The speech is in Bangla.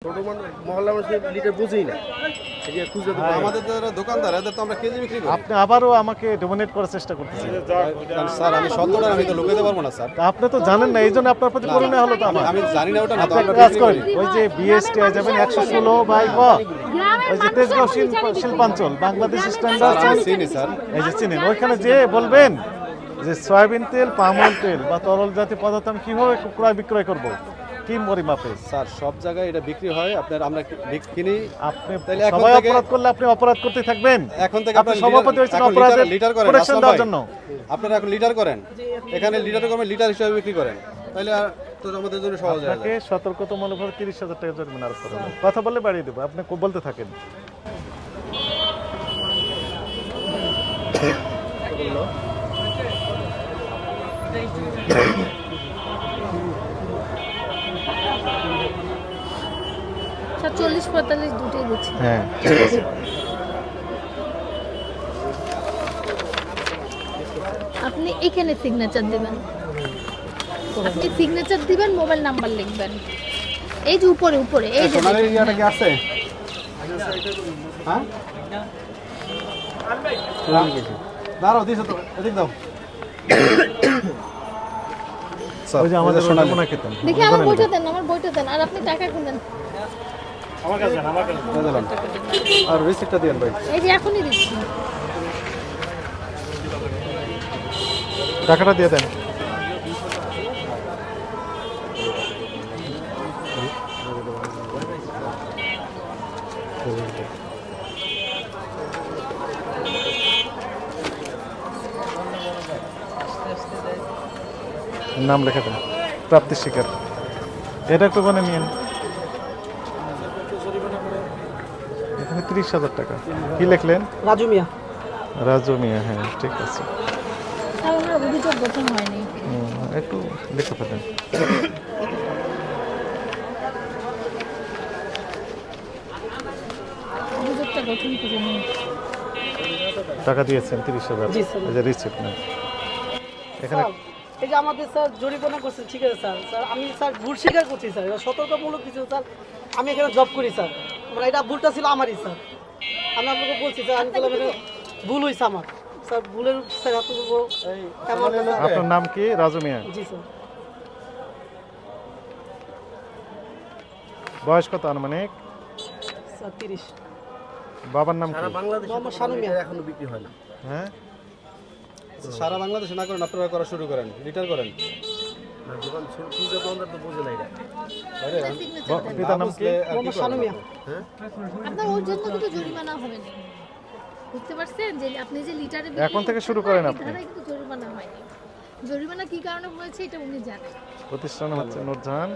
ছোট মহল্লা মানুষের লিটার বুঝেই না, খুঁজে দেবো। আমাদের যারা দোকানদার এদের তো আমরা কেজি বিক্রি করি। আপনি আবারও আমাকে ডোমিনেট করার চেষ্টা করতেছেন। স্যার আমি শব্দটা আমি তো লুকাতে পারবো না স্যার। আপনি তো জানেন না, এই জন্য আপনার প্রতি করুণা হলো। তো আমি জানি না ওটা না, তো আপনি আমরা কাজ বিক্রি করেন, করি। ওই যে বিএসটি যাবেন 116/গ, ওই যে তেজগাঁও শিল্পাঞ্চল বাংলাদেশ স্ট্যান্ডার্ড স্যার আমি চিনি স্যার। এই যে চিনেন, ওইখানে যে বলবেন যে সয়াবিন তেল, পাম অয়েল তেল বা তরল জাতীয় পদার্থ আমি কিভাবে ক্রয় বিক্রয় করব, কি পরিমাপে? স্যার সব জায়গায় এটা বিক্রি হয়, আপনার আমরা কিনি। আপনি তাহলে এখন সবাই থেকে- অপরাধ করলে আপনি অপরাধ করতে থাকবেন। এখন থেকে আপনি আপনার সভাপতি হয়েছেন এখন অপরাধের লিটার করেন, প্রোটেকশন আসলাম দেওয়ার ভাই। জন্য। আপনারা এখন লিটার করেন, এখানে লিটার করেন, লিটার হিসেবে বিক্রি করেন, তাহলে আর তো আমাদের জন্য সহজ হয়ে আপনাকে যায়। সতর্কতামূলকভাবে 30,000 টাকা জরিমানা আরোপ করা হবে। কথা বললে বাড়িয়ে দেবো, আপনি বলতে থাকেন। স্যার 40-45 দুটোই দিচ্ছি। হ্যাঁ ঠিক আছে। আপনি এখানে সিগনেচার দিবেন, আপনি সিগনেচার দিবেন, মোবাইল নাম্বার লিখবেন। এই যে উপরে উপরে এই যে সোনার এরিয়াটা কি আছে? হ্যাঁ দাঁড়াও, দিছো তো, এদিক দাও। ওই যে আমাদের সোনালী। সোনামোনা খেতেন। দেখি আমার বইটা দেন, আমার বইটা দেন, আর আপনি টাকা কিনেন। দিলাম। আর রিসিপ্টটা দিয়েন ভাই। এই যে এখনই দিচ্ছি। টাকাটা দিয়ে দেন। নাম লেখা দেন, প্রাপ্তি স্বীকার। এটা একটু মানে নিন। এখানে 30,000 টাকা। কি লিখলেন? রাজু মিয়া। রাজু মিয়া, হ্যাঁ ঠিক আছে। স্যার ওনার অভিযোগ গঠন হয়নি। একটু লিখে ফেলেন। অভিযোগটা গঠন করে নিন। টাকা দিয়েছেন 30,000। জি, স্যার। এই যে রিসিপ্ট নেন। এখানে স্যার, এই যে আমাদের স্যার জরিমানা করছে, ঠিক আছে স্যার। স্যার আমি স্যার ভুল স্বীকার করছি স্যার, এটা সতর্কমূলক কিছু স্যার। আমি এখানে জব করি স্যার, মানে এটা ভুলটা ছিল আমারই স্যার। আমি আপনাকে বলছি স্যার, আমি বললাম এটা ভুল হয়েছে আমার স্যার, ভুলের স্যার এত বড় এমন না স্যার। আপনার নাম কি? রাজু মিয়া। জি স্যার। বয়স কত আনুমানিক? স্যার 30। বাবার নাম কি? মোহাম্মদ শানু মিয়া। এখনো বিক্রি হয় না। হ্যাঁ সারা বাংলাদেশে না করেন, আপনারা করা শুরু করেন, লিটার করেন। পিতার নাম কি? মোহাম্মদ শানু মিয়া। আপনার ওর জন্য কিন্তু জরিমানা হবে না, বুঝতে পারছেন? যে আপনি যে লিটারে এখন থেকে শুরু করেন আপনি। কিন্তু জরিমানা হয়নি। জরিমানা কি কারণে হয়েছে এটা উনি জানেন। প্রতিষ্ঠান হচ্ছে নূরজাহান